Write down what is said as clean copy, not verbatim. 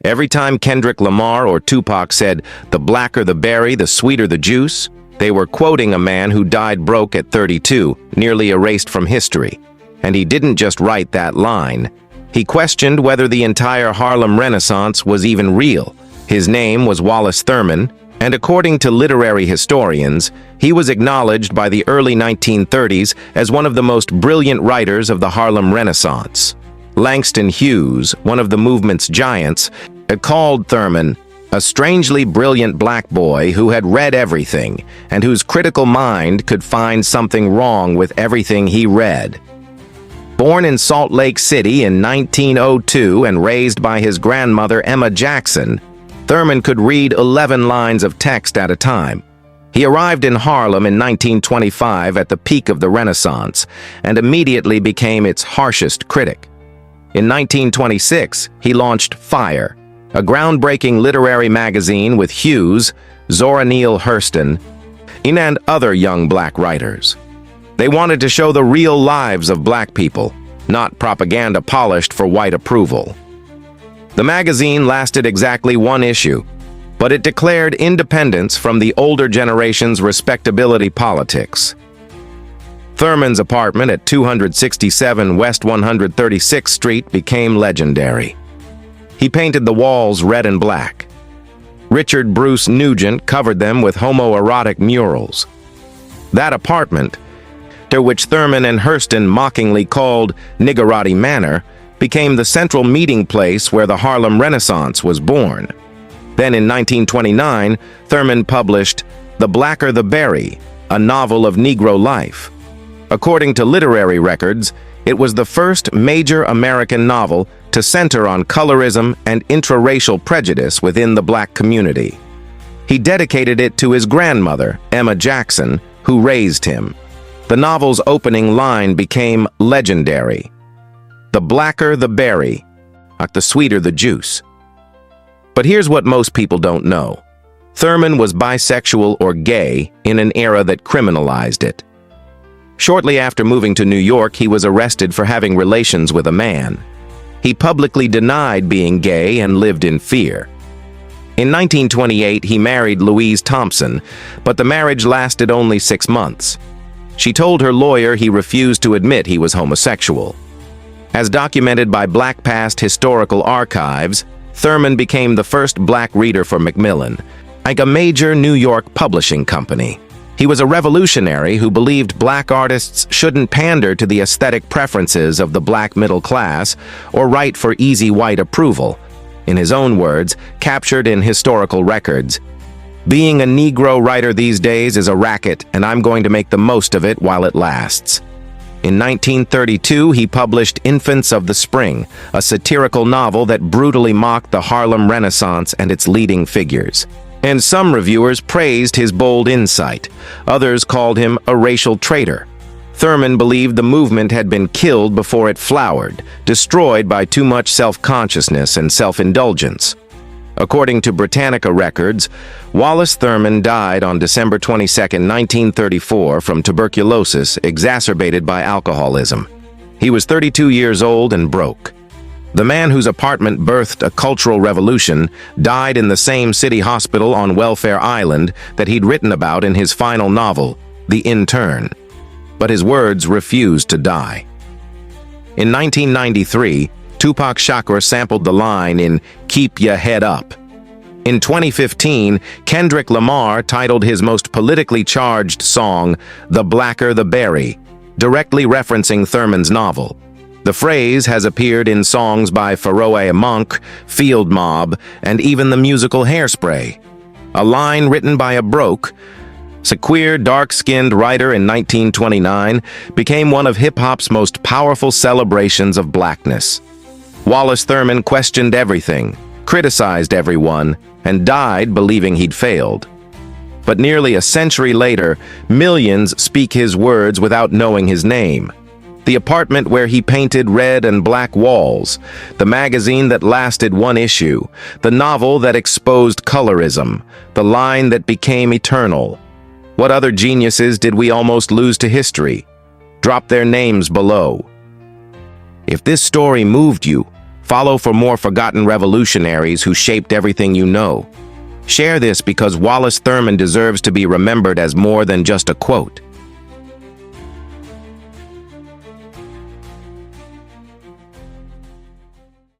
Every time Kendrick Lamar or Tupac said, "The blacker the berry, the sweeter the juice," they were quoting a man who died broke at 32, nearly erased from history. And he didn't just write that line. He questioned whether the entire Harlem Renaissance was even real. His name was Wallace Thurman, and according to literary historians, he was acknowledged by the early 1930s as one of the most brilliant writers of the Harlem Renaissance. Langston Hughes, one of the movement's giants, had called Thurman a strangely brilliant black boy who had read everything and whose critical mind could find something wrong with everything he read. Born in Salt Lake City in 1902 and raised by his grandmother Emma Jackson, Thurman could read 11 lines of text at a time. He arrived in Harlem in 1925 at the peak of the Renaissance and immediately became its harshest critic. In 1926, he launched Fire, a groundbreaking literary magazine with Hughes, Zora Neale Hurston, and other young black writers. They wanted to show the real lives of black people, not propaganda polished for white approval. The magazine lasted exactly one issue, but it declared independence from the older generation's respectability politics. Thurman's apartment at 267 West 136th Street became legendary. He painted the walls red and black. Richard Bruce Nugent covered them with homoerotic murals. That apartment, to which Thurman and Hurston mockingly called Niggerati Manor, became the central meeting place where the Harlem Renaissance was born. Then in 1929, Thurman published The Blacker the Berry, a novel of Negro life. According to literary records, it was the first major American novel to center on colorism and intraracial prejudice within the black community. He dedicated it to his grandmother, Emma Jackson, who raised him. The novel's opening line became legendary. "The blacker the berry, the sweeter the juice." But here's what most people don't know. Thurman was bisexual or gay in an era that criminalized it. Shortly after moving to New York, he was arrested for having relations with a man. He publicly denied being gay and lived in fear. In 1928, he married Louise Thompson, but the marriage lasted only 6 months. She told her lawyer he refused to admit he was homosexual. As documented by Black Past Historical Archives, Thurman became the first black reader for Macmillan, a major New York publishing company. He was a revolutionary who believed black artists shouldn't pander to the aesthetic preferences of the black middle class or write for easy white approval. In his own words, captured in historical records, "Being a Negro writer these days is a racket, and I'm going to make the most of it while it lasts." In 1932, he published Infants of the Spring, a satirical novel that brutally mocked the Harlem Renaissance and its leading figures. And some reviewers praised his bold insight. Others called him a racial traitor. Thurman believed the movement had been killed before it flowered, destroyed by too much self-consciousness and self-indulgence. According to Britannica records, Wallace Thurman died on December 22, 1934 from tuberculosis exacerbated by alcoholism. He was 32 years old and broke. The man whose apartment birthed a cultural revolution died in the same city hospital on Welfare Island that he'd written about in his final novel, The Intern. But his words refused to die. In 1993, Tupac Shakur sampled the line in Keep Ya Head Up. In 2015, Kendrick Lamar titled his most politically charged song, The Blacker the Berry, directly referencing Thurman's novel. The phrase has appeared in songs by Pharoah Monk, Field Mob, and even the musical Hairspray. A line written by a broke, queer, dark-skinned writer in 1929 became one of hip-hop's most powerful celebrations of blackness. Wallace Thurman questioned everything, criticized everyone, and died believing he'd failed. But nearly a century later, millions speak his words without knowing his name. The apartment where he painted red and black walls, the magazine that lasted one issue, the novel that exposed colorism, the line that became eternal. What other geniuses did we almost lose to history? Drop their names below. If this story moved you, Follow for more forgotten revolutionaries who shaped everything you know. Share this because Wallace Thurman deserves to be remembered as more than just a quote.